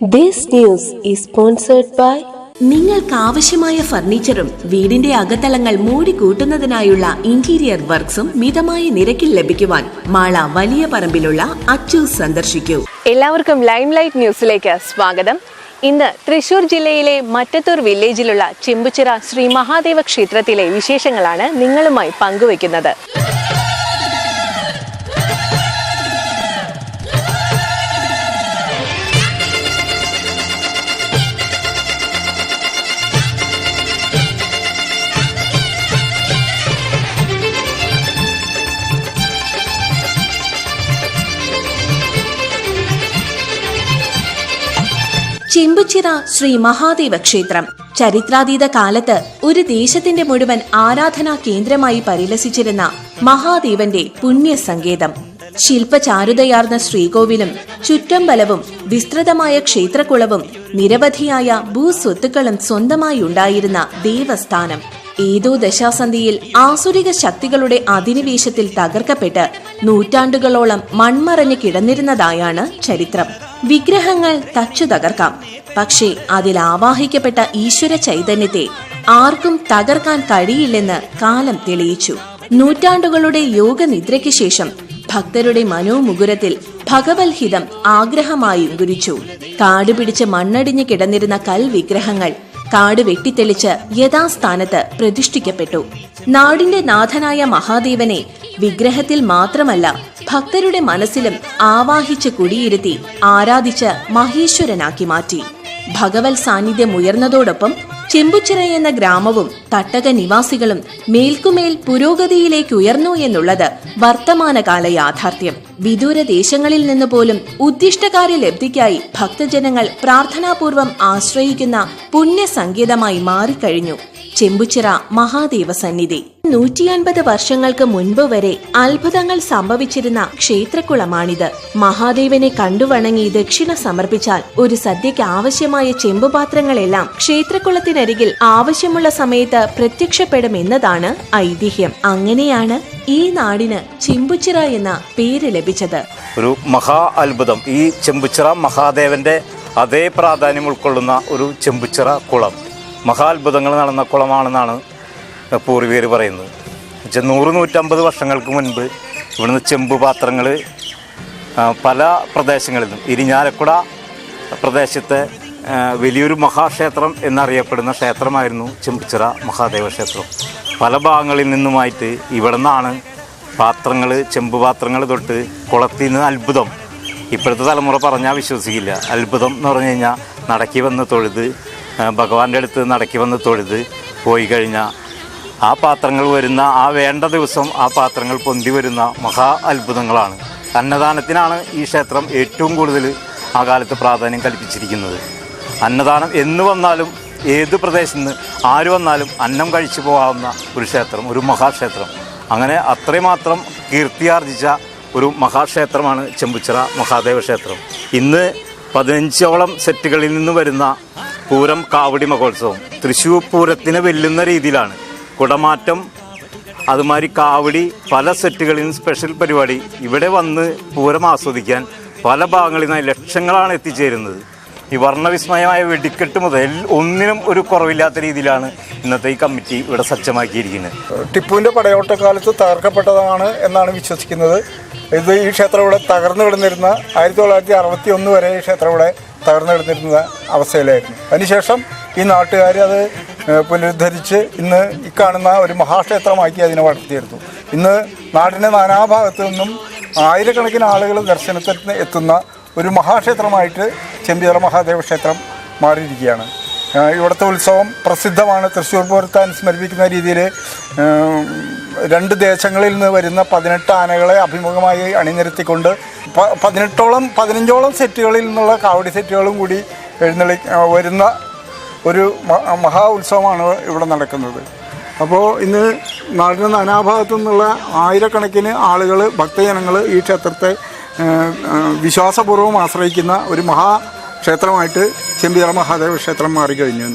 This news is sponsored by നിങ്ങൾക്ക് ആവശ്യമായ ഫർണിച്ചറും വീടിന്റെ അകത്തളങ്ങൾ മൂടിക്കൂട്ടുന്നതിനായുള്ള ഇന്റീരിയർ വർക്ക്സും മിതമായ നിരക്കിൽ ലഭിക്കുവാൻ മാള വലിയ പറമ്പിലുള്ള അച്ചൂസ് സന്ദർശിക്കൂ. എല്ലാവർക്കും ലൈംലൈറ്റ് ന്യൂസിലേക്ക് സ്വാഗതം. ഇന്ന് തൃശൂർ ജില്ലയിലെ മറ്റത്തൂർ വില്ലേജിലുള്ള ചെമ്പുച്ചിറ ശ്രീ മഹാദേവ ക്ഷേത്രത്തിലെ വിശേഷങ്ങളാണ് നിങ്ങളുമായി പങ്കുവയ്ക്കുന്നത്. ചെമ്പുച്ചിറ ശ്രീ മഹാദേവ ക്ഷേത്രം ചരിത്രാതീത കാലത്ത് ഒരു ദേശത്തിന്റെ മുഴുവൻ ആരാധനാ കേന്ദ്രമായി പരിലസിച്ചിരുന്ന മഹാദേവന്റെ പുണ്യസങ്കേതം. ശില്പചാരുതയാർന്ന ശ്രീകോവിലും ചുറ്റമ്പലവും വിസ്തൃതമായ ക്ഷേത്രകുളവും നിരവധിയായ ഭൂസ്വത്തുക്കളും സ്വന്തമായി ഉണ്ടായിരുന്ന ദേവസ്ഥാനം ഏതോ ദശാസന്ധിയിൽ ആസുരിക ശക്തികളുടെ അധിനിവേശത്തിൽ തകർക്കപ്പെട്ട് നൂറ്റാണ്ടുകളോളം മൺമറഞ്ഞു കിടന്നിരുന്നതായാണ് ചരിത്രം. വിഗ്രഹങ്ങൾ തച്ചു തകർക്കാം, പക്ഷേ അതിൽ ആവാഹിക്കപ്പെട്ട ഈശ്വര ചൈതന്യത്തെ ആർക്കും തകർക്കാൻ കഴിയില്ലെന്ന് കാലം തെളിയിച്ചു. നൂറ്റാണ്ടുകളുടെ യോഗനിദ്രയ്ക്ക് ശേഷം ഭക്തരുടെ മനോമുകുരത്തിൽ ഭഗവത്ഹിതം ആഗ്രഹമായി ഗുരിച്ചു. കാടുപിടിച്ച് മണ്ണടിഞ്ഞു കിടന്നിരുന്ന കൽവിഗ്രഹങ്ങൾ കാട് വെട്ടിത്തെളിച്ച് യഥാസ്ഥാനത്ത് പ്രതിഷ്ഠിക്കപ്പെട്ടു. നാടിന്റെ നാഥനായ മഹാദേവനെ വിഗ്രഹത്തിൽ മാത്രമല്ല ഭക്തരുടെ മനസ്സിലും ആവാഹിച്ച് കുടിയിരുത്തി ആരാധിച്ച് മഹേശ്വരനാക്കി മാറ്റി. ഭഗവത് സാന്നിധ്യം ഉയർന്നതോടൊപ്പം ചെമ്പുച്ചിറ എന്ന ഗ്രാമവും തട്ടക നിവാസികളും മേൽക്കുമേൽ പുരോഗതിയിലേക്ക് ഉയർന്നു എന്നുള്ളത് വർത്തമാനകാല യാഥാർത്ഥ്യം. വിദൂര ദേശങ്ങളിൽ നിന്ന് പോലും ഉദ്ദിഷ്ടകാര്യ ലബ്ധിക്കായി ഭക്തജനങ്ങൾ പ്രാർത്ഥനാപൂർവം ആശ്രയിക്കുന്ന പുണ്യസങ്കേതമായി മാറിക്കഴിഞ്ഞു ചെമ്പുച്ചിറ മഹാദേവ സന്നിധി. 150 വർഷങ്ങൾക്ക് മുൻപ് വരെ അത്ഭുതങ്ങൾ സംഭവിച്ചിരുന്ന ക്ഷേത്രക്കുളമാണിത്. മഹാദേവനെ കണ്ടുവണങ്ങി ദക്ഷിണ സമർപ്പിച്ചാൽ ഒരു സദ്യയ്ക്ക് ആവശ്യമായ ചെമ്പുപാത്രങ്ങളെല്ലാം ക്ഷേത്രക്കുളത്തിനരികിൽ ആവശ്യമുള്ള സമയത്ത് പ്രത്യക്ഷപ്പെടുമെന്നതാണ് ഐതിഹ്യം. അങ്ങനെയാണ് ഈ നാടിന് ചെമ്പുച്ചിറ എന്ന പേര് ലഭിച്ചത്. ഒരു മഹാ അത്ഭുതം. ഈ ചെമ്പുച്ചിറ മഹാദേവന്റെ അതേ പ്രാധാന്യം ഉൾക്കൊള്ളുന്ന ഒരു ചെമ്പുച്ചിറ കുളം മഹാത്ഭുതങ്ങൾ നടന്ന കുളമാണെന്നാണ് പൂർവികർ പറയുന്നത്. 100-150 വർഷങ്ങൾക്ക് മുൻപ് ഇവിടുന്ന് ചെമ്പ് പാത്രങ്ങൾ പല പ്രദേശങ്ങളിലും ഇരിഞ്ഞാലക്കുട പ്രദേശത്തെ വലിയൊരു മഹാക്ഷേത്രം എന്നറിയപ്പെടുന്ന ക്ഷേത്രമായിരുന്നു ചെമ്പുച്ചിറ മഹാദേവ ക്ഷേത്രം. പല ഭാഗങ്ങളിൽ നിന്നുമായിട്ട് ഇവിടെ നിന്നാണ് പാത്രങ്ങൾ, ചെമ്പ് പാത്രങ്ങൾ തൊട്ട് കുളത്തിൽ നിന്ന് അത്ഭുതം. ഇപ്പോഴത്തെ തലമുറ പറഞ്ഞാൽ വിശ്വസിക്കില്ല. അത്ഭുതം എന്ന് പറഞ്ഞു കഴിഞ്ഞാൽ നടക്കി വന്ന് തൊഴുത്, ഭഗവാന്റെ അടുത്ത് നടക്കി വന്ന് തൊഴുത് പോയി കഴിഞ്ഞാൽ ആ പാത്രങ്ങൾ വരുന്ന ആ വേണ്ട ദിവസം ആ പാത്രങ്ങൾ പൊന്തി വരുന്ന മഹാ അത്ഭുതങ്ങളാണ്. അന്നദാനത്തിനാണ് ഈ ക്ഷേത്രം ഏറ്റവും കൂടുതൽ ആ കാലത്ത് പ്രാധാന്യം കൽപ്പിച്ചിരിക്കുന്നത്. അന്നദാനം എന്ന് വന്നാലും ഏത് പ്രദേശത്ത് നിന്ന് ആര് വന്നാലും അന്നം കഴിച്ചു പോകാവുന്ന ഒരു ക്ഷേത്രം, ഒരു മഹാക്ഷേത്രം. അങ്ങനെ അത്രമാത്രം കീർത്തിയാർജിച്ച ഒരു മഹാക്ഷേത്രമാണ് ചെമ്പുച്ചിറ മഹാദേവ ക്ഷേത്രം. ഇന്ന് 15ഓളം സെറ്റുകളിൽ നിന്ന് വരുന്ന പൂരം കാവടി മഹോത്സവം തൃശ്ശൂർ പൂരത്തിനെ വെല്ലുന്ന രീതിയിലാണ്. കുടമാറ്റം, അതുമാതിരി കാവടി, പല സെറ്റുകളിൽ നിന്ന് സ്പെഷ്യൽ പരിപാടി. ഇവിടെ വന്ന് പൂരം ആസ്വദിക്കാൻ പല ഭാഗങ്ങളിൽ നിന്നായി ലക്ഷങ്ങളാണ് എത്തിച്ചേരുന്നത്. ഈ വർണ്ണവിസ്മയമായ വെടിക്കെട്ട് മുതൽ ഒന്നിനും ഒരു കുറവില്ലാത്ത രീതിയിലാണ് ഇന്നത്തെ ഈ കമ്മിറ്റി ഇവിടെ സജ്ജമാക്കിയിരിക്കുന്നത്. ടിപ്പുവിൻ്റെ പടയോട്ടക്കാലത്ത് തകർക്കപ്പെട്ടതാണ് എന്നാണ് വിശ്വസിക്കുന്നത്. ഇത് ഈ ക്ഷേത്രം ഇവിടെ തകർന്നു കിടന്നിരുന്ന 1961 വരെ ഈ ക്ഷേത്രം ഇവിടെ തകർന്നു കിടന്നിരുന്ന അവസ്ഥയിലായിരുന്നു. അതിനുശേഷം ഈ നാട്ടുകാർ അത് പുനരുദ്ധരിച്ച് ഇന്ന് ഈ കാണുന്ന ഒരു മഹാക്ഷേത്രമാക്കി അതിനെ വളർത്തിയെടുത്തു. ഇന്ന് നാടിൻ്റെ നാനാഭാഗത്തു നിന്നും ആയിരക്കണക്കിന് ആളുകൾ ദർശനത്തിന് എത്തുന്ന ഒരു മഹാക്ഷേത്രമായിട്ട് ചെമ്പുച്ചിറ മഹാദേവ ക്ഷേത്രം മാറിയിരിക്കുകയാണ്. ഇവിടുത്തെ ഉത്സവം പ്രസിദ്ധമാണ്. തൃശ്ശൂർ പൂരത്തെ അനുസ്മരിപ്പിക്കുന്ന രീതിയിൽ 2 ദേശങ്ങളിൽ നിന്ന് വരുന്ന 18 ആനകളെ അഭിമുഖമായി അണിനിരത്തിക്കൊണ്ട് 15ഓളം സെറ്റുകളിൽ നിന്നുള്ള കാവടി സെറ്റുകളും കൂടി വരുന്ന ഒരു മഹാ ഉത്സവമാണ് ഇവിടെ നടക്കുന്നത്. അപ്പോൾ ഇന്ന് നാടിൻ്റെ നാനാഭാഗത്തു നിന്നുള്ള ആയിരക്കണക്കിന് ആളുകൾ, ഭക്തജനങ്ങൾ ഈ ക്ഷേത്രത്തെ വിശ്വാസപൂർവ്വം ആശ്രയിക്കുന്ന ഒരു മഹാക്ഷേത്രമായിട്ട് ചെമ്പുച്ചിറ മഹാദേവ ക്ഷേത്രം മാറിക്കഴിഞ്ഞു.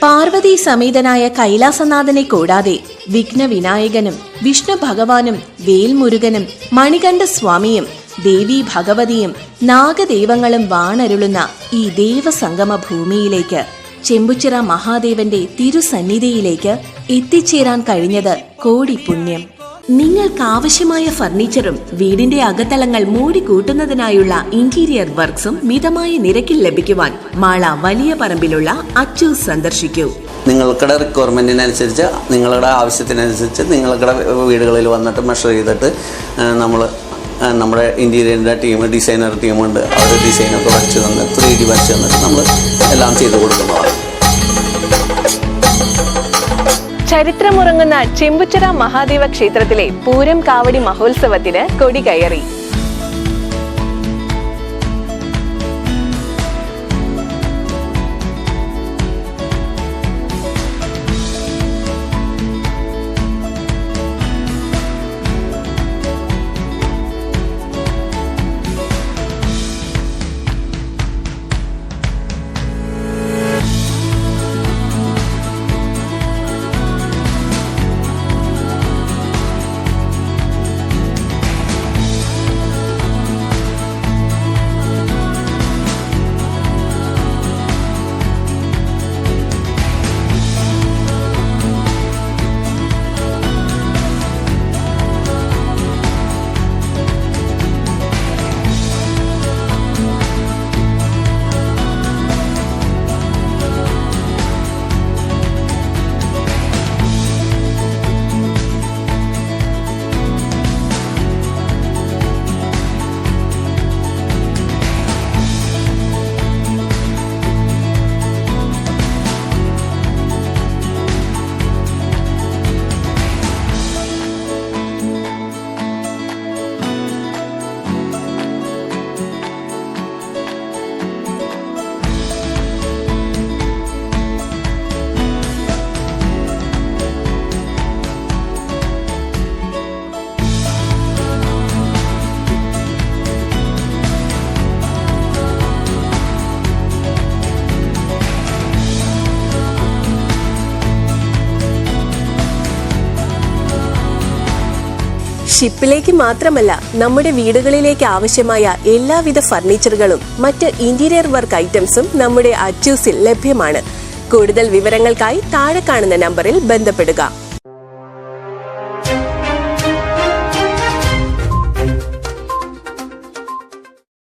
പാർവതി സമേതനായ കൈലാസനാഥനെ കൂടാതെ വിഘ്ന വിനായകനും വിഷ്ണു ഭഗവാനും വേൽമുരുകനും മണികണ്ഠ സ്വാമിയും ദേവീ ഭഗവതിയും നാഗദൈവങ്ങളും വാണരുളുന്ന ഈ ദേവസംഗമ ഭൂമിയിലേക്ക്, ചെമ്പുച്ചിറ മഹാദേവന്റെ തിരുസന്നിധിയിലേക്ക് എത്തിച്ചേരാൻ കഴിഞ്ഞത് കോടി പുണ്യം. നിങ്ങൾക്കാവശ്യമായ ഫർണിച്ചറും വീടിന്റെ അകത്തളങ്ങൾ മൂടിക്കൂട്ടുന്നതിനായുള്ള ഇന്റീരിയർ വർക്ക്സും മിതമായ നിരക്കിൽ ലഭിക്കുവാൻ മാള വലിയ പറമ്പിലുള്ള അച്ചൂസ് സന്ദർശിക്കൂ. നിങ്ങളുടെ റിക്വയർമെൻറ്റിനനുസരിച്ച്, നിങ്ങളുടെ ആവശ്യത്തിനനുസരിച്ച് നിങ്ങളുടെ വീടുകളിൽ വന്നിട്ട് മെഷർ ചെയ്തിട്ട് നമ്മുടെ ഇൻറ്റീരിയറിൻ്റെ ഡിസൈനർ ടീമുണ്ട്. അവർ ഡിസൈനൊക്കെ വരച്ച് തന്ന് 3D വരച്ച് തന്നിട്ട് നമ്മൾ എല്ലാം ചെയ്ത് കൊടുക്കുന്നതാണ്. ചരിത്രമുറങ്ങുന്ന ചെമ്പുച്ചിറ മഹാദേവ ക്ഷേത്രത്തിലെ പൂരം കാവടി മഹോത്സവത്തിന് കൊടി കയറി. ഷിപ്പിലേക്ക് മാത്രമല്ല, നമ്മുടെ വീടുകളിലേക്ക് ആവശ്യമായ എല്ലാവിധ ഫർണിച്ചറുകളും മറ്റ് ഇന്റീരിയർ വർക്ക് ഐറ്റംസും നമ്മുടെ അച്ചൂസിൽ ലഭ്യമാണ്. കൂടുതൽ വിവരങ്ങൾക്കായി താഴെ കാണുന്ന നമ്പറിൽ ബന്ധപ്പെടുക.